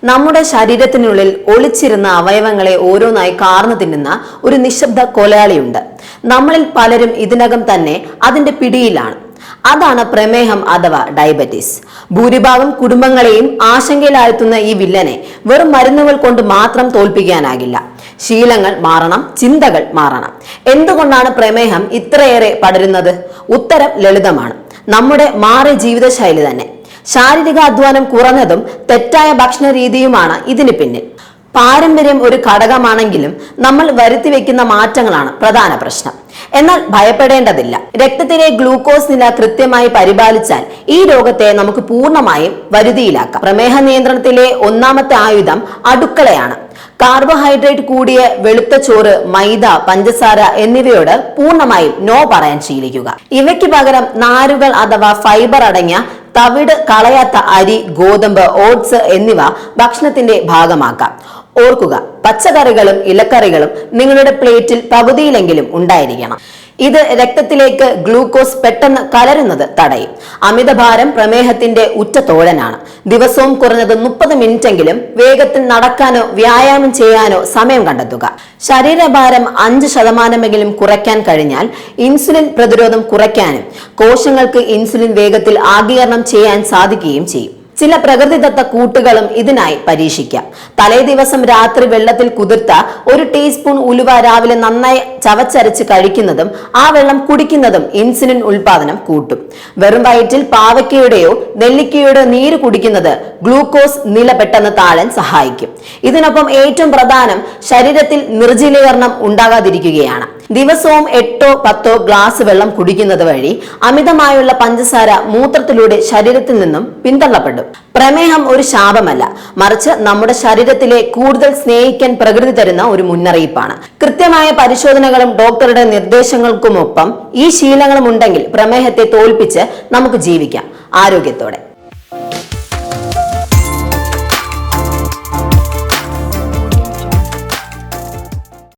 നമ്മുടെ ശരീരത്തിനുള്ളിൽ ഒളിച്ചിരുന്ന അവയവങ്ങളെ ഓരോന്നായി കാർന്നു തിന്നുന്ന ഒരു നിശബ്ദ കൊലയാളിയുണ്ട്. നമ്മളിൽ പലരും ഇതിനകം തന്നെ അതിന്റെ പിടിയിലാണ്. അതാണ് പ്രമേഹം അഥവാ ഡയബറ്റീസ്. ഭൂരിഭാഗം കുടുംബങ്ങളെയും ആശങ്കയിലാഴ്ത്തുന്ന ഈ വില്ലനെ വെറും മരുന്നുകൾ കൊണ്ട് മാത്രം തോൽപ്പിക്കാനാകില്ല. ശീലങ്ങൾ മാറണം, ചിന്തകൾ മാറണം. എന്തുകൊണ്ടാണ് പ്രമേഹം ഇത്രയേറെ പടരുന്നത്? ഉത്തരം ലളിതമാണ്. നമ്മുടെ മാറിയ ജീവിതശൈലി തന്നെ. ശാരീരിക അധ്വാനം കുറഞ്ഞതും തെറ്റായ ഭക്ഷണ രീതിയുമാണ് ഇതിന് പിന്നിൽ. പാരമ്പര്യം ഒരു ഘടകമാണെങ്കിലും നമ്മൾ വരുത്തി വെക്കുന്ന മാറ്റങ്ങളാണ് പ്രധാന പ്രശ്നം. എന്നാൽ ഭയപ്പെടേണ്ടതില്ല. രക്തത്തിലെ ഗ്ലൂക്കോസ് നില കൃത്യമായി പരിപാലിച്ചാൽ ഈ രോഗത്തെ നമുക്ക് പൂർണ്ണമായും വരുതിയിലാക്കാം. പ്രമേഹ നിയന്ത്രണത്തിലെ ഒന്നാമത്തെ ആയുധം അടുക്കളയാണ്. കാർബോഹൈഡ്രേറ്റ് കൂടിയ വെളുത്ത ചോറ്, മൈദ, പഞ്ചസാര എന്നിവയോട് പൂർണ്ണമായും നോ പറയാൻ ശീലിക്കുക. ഇവയ്ക്ക് പകരം നാരുകൾ അഥവാ ഫൈബർ അടങ്ങിയ തവിട് കളയാത്ത അരി, ഗോതമ്പ്, ഓട്സ് എന്നിവ ഭക്ഷണത്തിന്റെ ഭാഗമാക്കാം. ഓർക്കുക, പച്ചക്കറികളും ഇലക്കറികളും നിങ്ങളുടെ പ്ലേറ്റിൽ പകുതിയിലെങ്കിലും ഉണ്ടായിരിക്കണം. ഇത് രക്തത്തിലേക്ക് ഗ്ലൂക്കോസ് പെട്ടെന്ന് കലരുന്നത് തടയും. അമിതഭാരം പ്രമേഹത്തിന്റെ ഉറ്റ തോഴനാണ്. ദിവസവും കുറഞ്ഞത് 30 മിനിറ്റെങ്കിലും വേഗത്തിൽ നടക്കാനോ വ്യായാമം ചെയ്യാനോ സമയം കണ്ടെത്തുക. ശരീരഭാരം 5% കുറയ്ക്കാൻ കഴിഞ്ഞാൽ ഇൻസുലിൻ പ്രതിരോധം കുറയ്ക്കാനും കോശങ്ങൾക്ക് ഇൻസുലിൻ വേഗത്തിൽ ആഗിരണം ചെയ്യാൻ സാധിക്കുകയും ചെയ്യും. ചില പ്രകൃതിദത്ത കൂട്ടുകളും ഇതിനായി പരീക്ഷിക്കാം. തലേ ദിവസം രാത്രി വെള്ളത്തിൽ കുതിർത്ത 1 ടീസ്പൂൺ ഉലുവ രാവിലെ നന്നായി ചവച്ചരച്ച് കഴിക്കുന്നതും ആ വെള്ളം കുടിക്കുന്നതും ഇൻസുലിൻ ഉൽപാദനം കൂട്ടും. വെറും വയറ്റിൽ പാവയ്ക്കയുടെയോ നെല്ലിക്കയുടെ നീര് കുടിക്കുന്നത് ഗ്ലൂക്കോസ് നില പെട്ടെന്ന് താഴാൻ സഹായിക്കും. ഇതിനൊപ്പം ഏറ്റവും പ്രധാനം ശരീരത്തിൽ നിർജ്ജലീകരണം ഉണ്ടാകാതിരിക്കുകയാണ്. ദിവസവും 8-10 ഗ്ലാസ് വെള്ളം കുടിക്കുന്നത് വഴി അമിതമായുള്ള പഞ്ചസാര മൂത്രത്തിലൂടെ ശരീരത്തിൽ നിന്നും പിന്തള്ളപ്പെടും. പ്രമേഹം ഒരു ശാപമല്ല, മറിച്ച് നമ്മുടെ ശരീരത്തിലെ കൂടുതൽ സ്നേഹിക്കാൻ പ്രകൃതി തരുന്ന ഒരു മുന്നറിയിപ്പാണ്. കൃത്യമായ പരിശോധനകളും ഡോക്ടറുടെ നിർദ്ദേശങ്ങൾക്കുമൊപ്പം ഈ ശീലങ്ങളും ഉണ്ടെങ്കിൽ പ്രമേഹത്തെ തോൽപ്പിച്ച് നമുക്ക് ജീവിക്കാം ആരോഗ്യത്തോടെ.